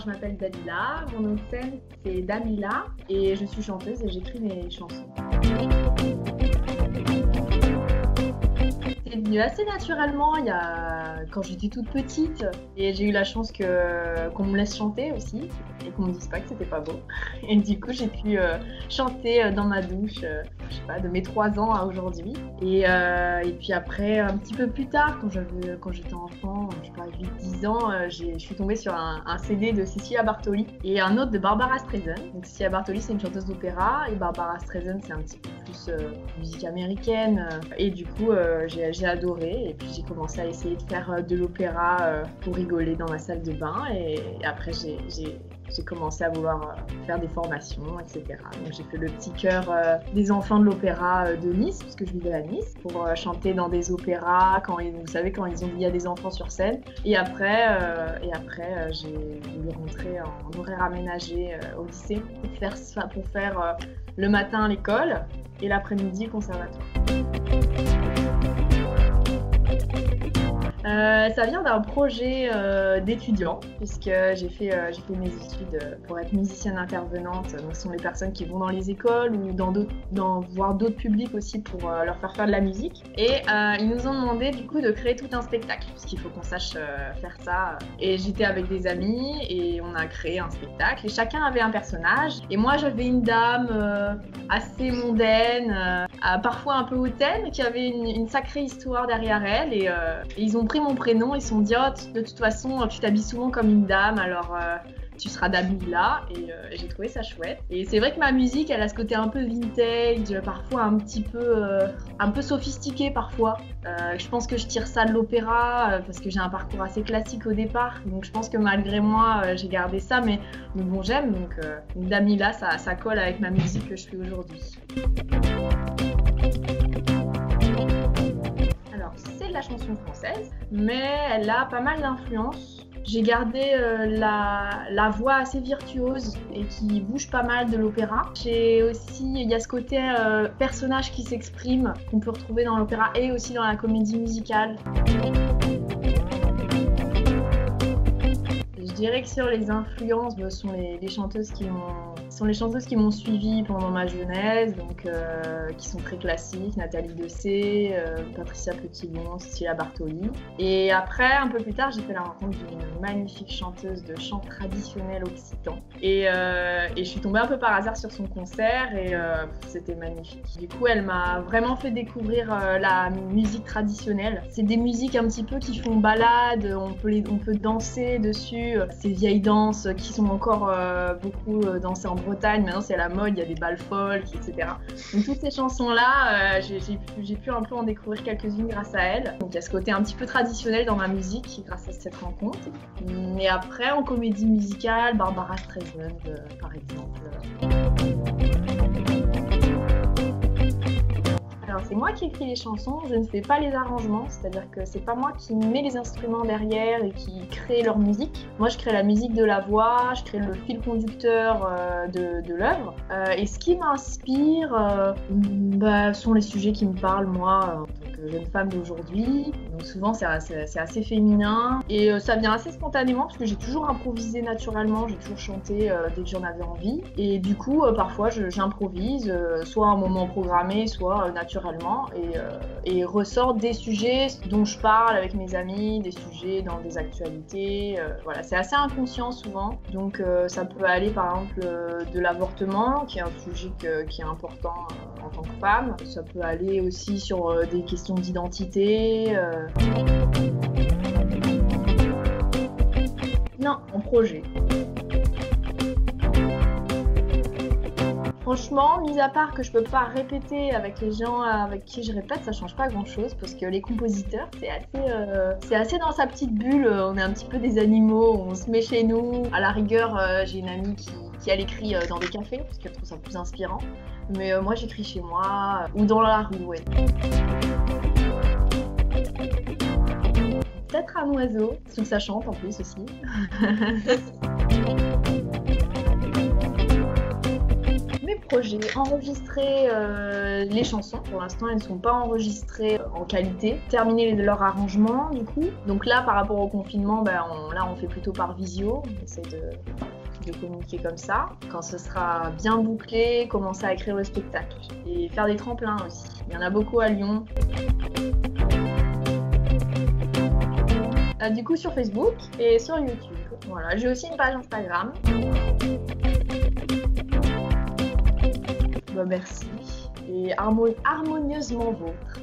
je m'appelle Dalila, mon nom de scène c'est Damila et je suis chanteuse et j'écris mes chansons. C'est venu assez naturellement quand j'étais toute petite et j'ai eu la chance qu'on me laisse chanter aussi et qu'on me dise pas que c'était pas beau. Et du coup j'ai pu chanter dans ma douche, je sais pas, de mes 3 ans à aujourd'hui. Et puis après, un petit peu plus tard, quand j'étais enfant, je sais pas, 8-10 ans, je suis tombée sur un CD de Cecilia Bartoli et un autre de Barbara Streisand. Donc Cecilia Bartoli c'est une chanteuse d'opéra et Barbara Streisand c'est un petit peu plus musique américaine. Et du coup j'ai adoré et puis j'ai commencé à essayer de faire de l'opéra pour rigoler dans ma salle de bain et après j'ai commencé à vouloir faire des formations, etc. Donc j'ai fait le petit chœur des enfants de l'opéra de Nice, parce que je vivais à Nice, pour chanter dans des opéras, vous savez, quand il y a des enfants sur scène. Et après j'ai voulu rentrer en horaire aménagé au lycée pour faire le matin l'école et l'après-midi le conservatoire. Ça vient d'un projet d'étudiants, puisque j'ai fait mes études pour être musicienne intervenante. Donc, ce sont les personnes qui vont dans les écoles ou voir d'autres publics aussi pour leur faire de la musique. Et ils nous ont demandé du coup de créer tout un spectacle, puisqu'il faut qu'on sache faire ça. Et j'étais avec des amis et on a créé un spectacle. Et chacun avait un personnage. Et moi, j'avais une dame assez mondaine, parfois un peu hautaine, mais qui avait une sacrée histoire derrière elle. Et ils ont pris mon prénom, ils se sont dit oh, de toute façon tu t'habilles souvent comme une dame alors tu seras Damila et j'ai trouvé ça chouette. Et c'est vrai que ma musique elle a ce côté un peu vintage, parfois un peu sophistiqué parfois. Je pense que je tire ça de l'opéra parce que j'ai un parcours assez classique au départ, donc je pense que malgré moi j'ai gardé ça, mais bon j'aime, donc Damila ça colle avec ma musique que je fais aujourd'hui. C'est de la chanson française, mais elle a pas mal d'influence. J'ai gardé la voix assez virtuose et qui bouge pas mal de l'opéra. Il y a ce côté personnage qui s'exprime, qu'on peut retrouver dans l'opéra et aussi dans la comédie musicale. Je dirais que sur les influences, ce sont les chanteuses qui m'ont suivie pendant ma jeunesse, donc qui sont très classiques, Nathalie Dessay, Patricia Petitbon, Cecilia Bartoli. Et après, un peu plus tard, j'ai fait la rencontre d'une magnifique chanteuse de chant traditionnel occitan. Et je suis tombée un peu par hasard sur son concert et c'était magnifique. Du coup, elle m'a vraiment fait découvrir la musique traditionnelle. C'est des musiques un petit peu qui font balade, on peut danser dessus. Ces vieilles danses qui sont encore beaucoup dansées en Bretagne, maintenant c'est à la mode, il y a des balles folk, etc. Donc toutes ces chansons-là, j'ai pu un peu en découvrir quelques-unes grâce à elle. Donc il y a ce côté un petit peu traditionnel dans ma musique grâce à cette rencontre. Mais après, en comédie musicale, Barbara Streisand par exemple. Alors c'est moi qui écris les chansons, je ne fais pas les arrangements, c'est-à-dire que c'est pas moi qui mets les instruments derrière et qui crée leur musique. Moi je crée la musique de la voix, je crée le fil conducteur de l'œuvre. Et ce qui m'inspire sont les sujets qui me parlent moi en tant que jeune femme d'aujourd'hui. Donc souvent c'est assez féminin et ça vient assez spontanément parce que j'ai toujours improvisé naturellement, j'ai toujours chanté dès que j'en avais envie. Et du coup parfois j'improvise, soit un moment programmé, soit naturellement. Et ressort des sujets dont je parle avec mes amis, des sujets dans des actualités. Voilà, c'est assez inconscient souvent. Donc ça peut aller par exemple de l'avortement, qui est un sujet qui est important en tant que femme. Ça peut aller aussi sur des questions d'identité. Non, en projet. Franchement, mis à part que je peux pas répéter avec les gens avec qui je répète, ça change pas grand chose parce que les compositeurs, c'est assez dans sa petite bulle. On est un petit peu des animaux, on se met chez nous. À la rigueur, j'ai une amie qui elle écrit dans des cafés parce qu'elle trouve ça plus inspirant. Mais moi, j'écris chez moi ou dans la rue, ouais. Peut-être un oiseau, sauf que ça chante en plus aussi. projet, enregistrer les chansons. Pour l'instant, elles ne sont pas enregistrées en qualité. Terminer leur arrangement, du coup. Donc là, par rapport au confinement, on fait plutôt par visio. On essaie de communiquer comme ça. Quand ce sera bien bouclé, commencer à écrire le spectacle. Et faire des tremplins aussi. Il y en a beaucoup à Lyon. Du coup, sur Facebook et sur YouTube. Voilà, j'ai aussi une page Instagram. Merci. Et harmonieusement vôtre.